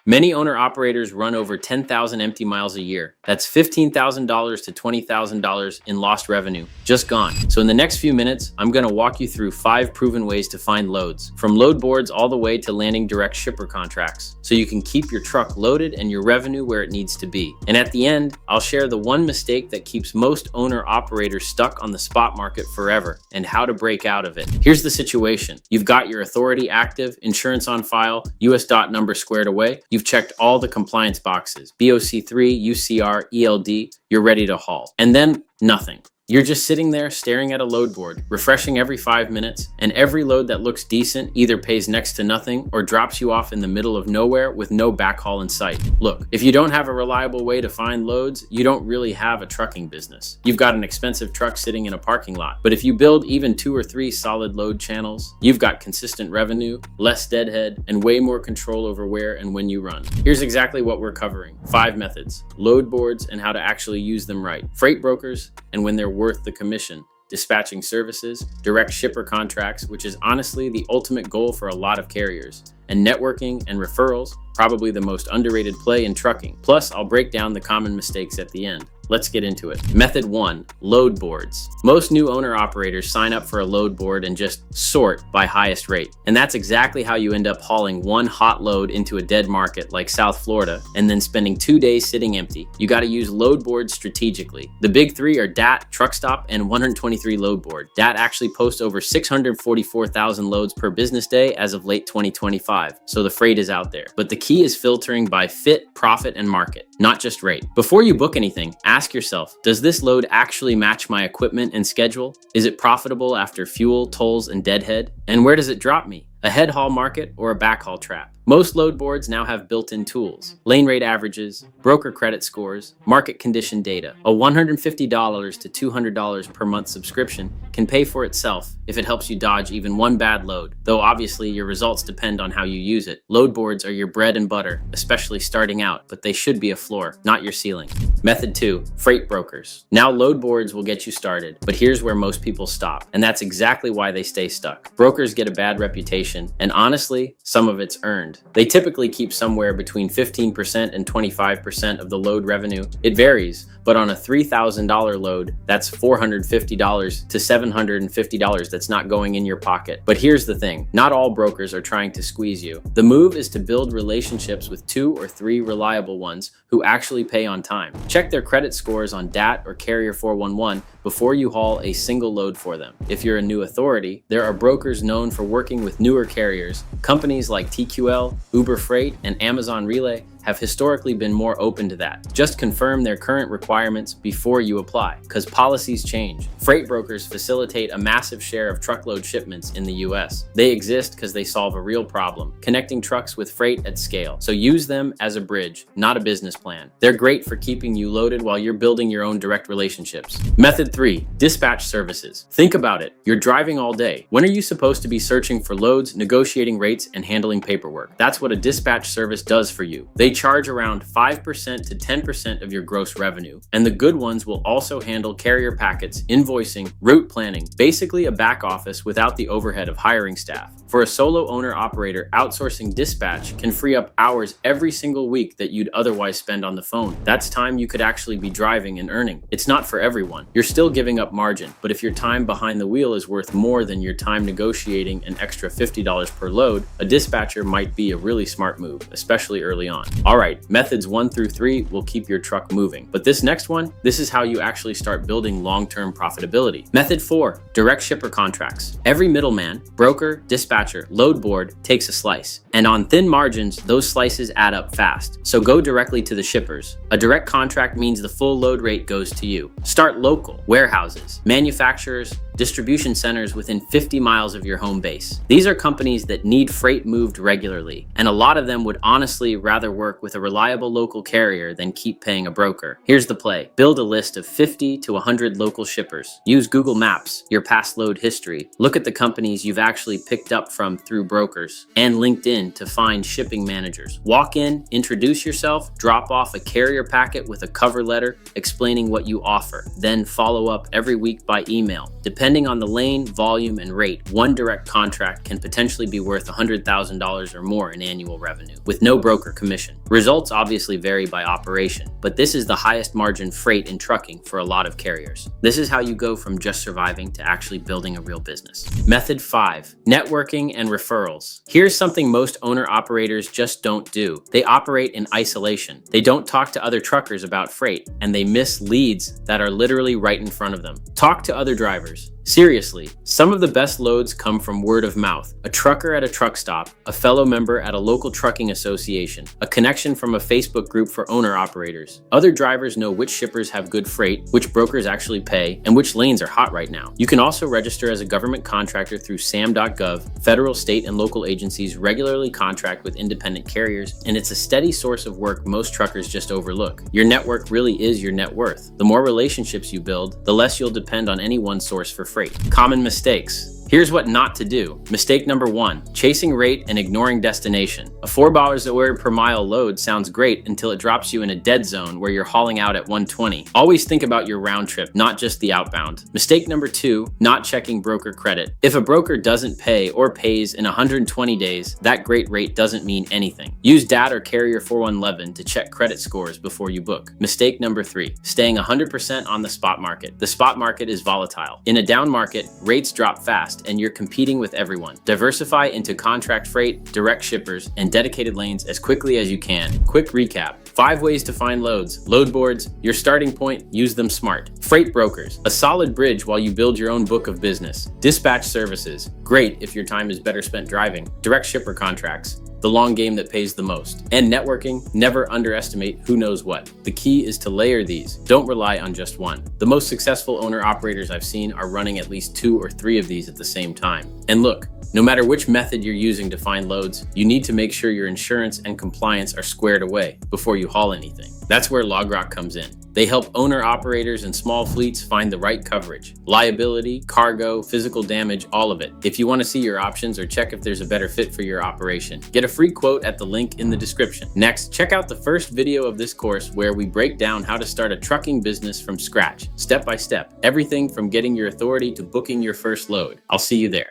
Many owner-operators run over 10,000 empty miles a year. That's $15,000 to $20,000 in lost revenue, just gone. So in the next few minutes, I'm gonna walk you through 5 proven ways to find loads, from load boards all the way to landing direct shipper contracts, so you can keep your truck loaded and your revenue where it needs to be. And at the end, I'll share the one mistake that keeps most owner-operators stuck on the spot market forever and how to break out of it. Here's the situation. You've got your authority active, insurance on file, US DOT number squared away. You've checked all the compliance boxes, BOC3, UCR, ELD, you're ready to haul. And then nothing. You're just sitting there staring at a load board, refreshing every 5 minutes, and every load that looks decent either pays next to nothing or drops you off in the middle of nowhere with no backhaul in sight. Look, if you don't have a reliable way to find loads, you don't really have a trucking business. You've got an expensive truck sitting in a parking lot. But if you build even 2 or 3 solid load channels, you've got consistent revenue, less deadhead, and way more control over where and when you run. Here's exactly what we're covering. 5 methods, load boards and how to actually use them right, freight brokers, and when they're worth the commission, dispatching services, direct shipper contracts, which is honestly the ultimate goal for a lot of carriers, and networking and referrals, probably the most underrated play in trucking. Plus, I'll break down the common mistakes at the end. Let's get into it. Method 1, load boards. Most new owner-operators sign up for a load board and just sort by highest rate. And that's exactly how you end up hauling one hot load into a dead market like South Florida and then spending 2 days sitting empty. You gotta use load boards strategically. The big 3 are DAT, Truckstop, and 123 Load Board. DAT actually posts over 644,000 loads per business day as of late 2025, so the freight is out there. But the key is filtering by fit, profit, and market, not just rate. Before you book anything, ask yourself, does this load actually match my equipment and schedule? Is it profitable after fuel, tolls, and deadhead? And where does it drop me? A head haul market or a backhaul trap? Most load boards now have built-in tools, lane rate averages, broker credit scores, market condition data. A $150 to $200 per month subscription can pay for itself if it helps you dodge even one bad load, though obviously your results depend on how you use it. Load boards are your bread and butter, especially starting out, but they should be a floor, not your ceiling. Method 2, freight brokers. Now load boards will get you started, but here's where most people stop, and that's exactly why they stay stuck. Brokers get a bad reputation, and honestly, some of it's earned. They typically keep somewhere between 15% and 25% of the load revenue. It varies, but on a $3,000 load, that's $450 to $750 that's not going in your pocket. But here's the thing, not all brokers are trying to squeeze you. The move is to build relationships with 2 or 3 reliable ones who actually pay on time. Check their credit scores on DAT or Carrier 411 before you haul a single load for them. If you're a new authority, there are brokers known for working with newer carriers. Companies like TQL, Uber Freight, and Amazon Relay have historically been more open to that. Just confirm their current requirements before you apply, because policies change. Freight brokers facilitate a massive share of truckload shipments in the US. They exist because they solve a real problem, connecting trucks with freight at scale. So use them as a bridge, not a business plan. They're great for keeping you loaded while you're building your own direct relationships. Method 3, dispatch services. Think about it. You're driving all day. When are you supposed to be searching for loads, negotiating rates, and handling paperwork? That's what a dispatch service does for you. They charge around 5% to 10% of your gross revenue. And the good ones will also handle carrier packets, invoicing, route planning, basically a back office without the overhead of hiring staff. For a solo owner operator, outsourcing dispatch can free up hours every single week that you'd otherwise spend on the phone. That's time you could actually be driving and earning. It's not for everyone. You're still giving up margin, but if your time behind the wheel is worth more than your time negotiating an extra $50 per load, a dispatcher might be a really smart move, especially early on. All right, methods 1 through 3 will keep your truck moving. But this next one, this is how you actually start building long-term profitability. Method 4, direct shipper contracts. Every middleman, broker, dispatcher, load board takes a slice. And on thin margins, those slices add up fast. So go directly to the shippers. A direct contract means the full load rate goes to you. Start local, warehouses, manufacturers, distribution centers within 50 miles of your home base. These are companies that need freight moved regularly, and a lot of them would honestly rather work with a reliable local carrier than keep paying a broker. Here's the play. Build a list of 50 to 100 local shippers. Use Google Maps, your past load history. Look at the companies you've actually picked up from through brokers, and LinkedIn to find shipping managers. Walk in, introduce yourself, drop off a carrier packet with a cover letter explaining what you offer, then follow up every week by email. Depending Depending on the lane, volume, and rate, one direct contract can potentially be worth $100,000 or more in annual revenue, with no broker commission. Results obviously vary by operation, but this is the highest margin freight in trucking for a lot of carriers. This is how you go from just surviving to actually building a real business. Method 5, networking and referrals. Here's something most owner-operators just don't do. They operate in isolation. They don't talk to other truckers about freight, and they miss leads that are literally right in front of them. Talk to other drivers. Seriously, some of the best loads come from word of mouth. A trucker at a truck stop, a fellow member at a local trucking association, a connection from a Facebook group for owner-operators. Other drivers know which shippers have good freight, which brokers actually pay, and which lanes are hot right now. You can also register as a government contractor through sam.gov. Federal, state, and local agencies regularly contract with independent carriers, and it's a steady source of work most truckers just overlook. Your network really is your net worth. The more relationships you build, the less you'll depend on any one source for freight. Common mistakes. Here's what not to do. Mistake number 1, chasing rate and ignoring destination. A $4 per mile load sounds great until it drops you in a dead zone where you're hauling out at 120. Always think about your round trip, not just the outbound. Mistake number 2, not checking broker credit. If a broker doesn't pay or pays in 120 days, that great rate doesn't mean anything. Use DAT or Carrier 4111 to check credit scores before you book. Mistake number 3, staying 100% on the spot market. The spot market is volatile. In a down market, rates drop fast and you're competing with everyone. Diversify into contract freight, direct shippers, and dedicated lanes as quickly as you can. Quick recap. 5 ways to find loads. Load boards, your starting point, use them smart. Freight brokers, a solid bridge while you build your own book of business. Dispatch services, great if your time is better spent driving. Direct shipper contracts, the long game that pays the most. And networking, never underestimate who knows what. The key is to layer these. Don't rely on just one. The most successful owner-operators I've seen are running at least 2 or 3 of these at the same time. And look, no matter which method you're using to find loads, you need to make sure your insurance and compliance are squared away before you haul anything. That's where LogRock comes in. They help owner-operators and small fleets find the right coverage. Liability, cargo, physical damage, all of it. If you want to see your options or check if there's a better fit for your operation, get a free quote at the link in the description. Next, check out the first video of this course where we break down how to start a trucking business from scratch, step by step. Everything from getting your authority to booking your first load. I'll see you there.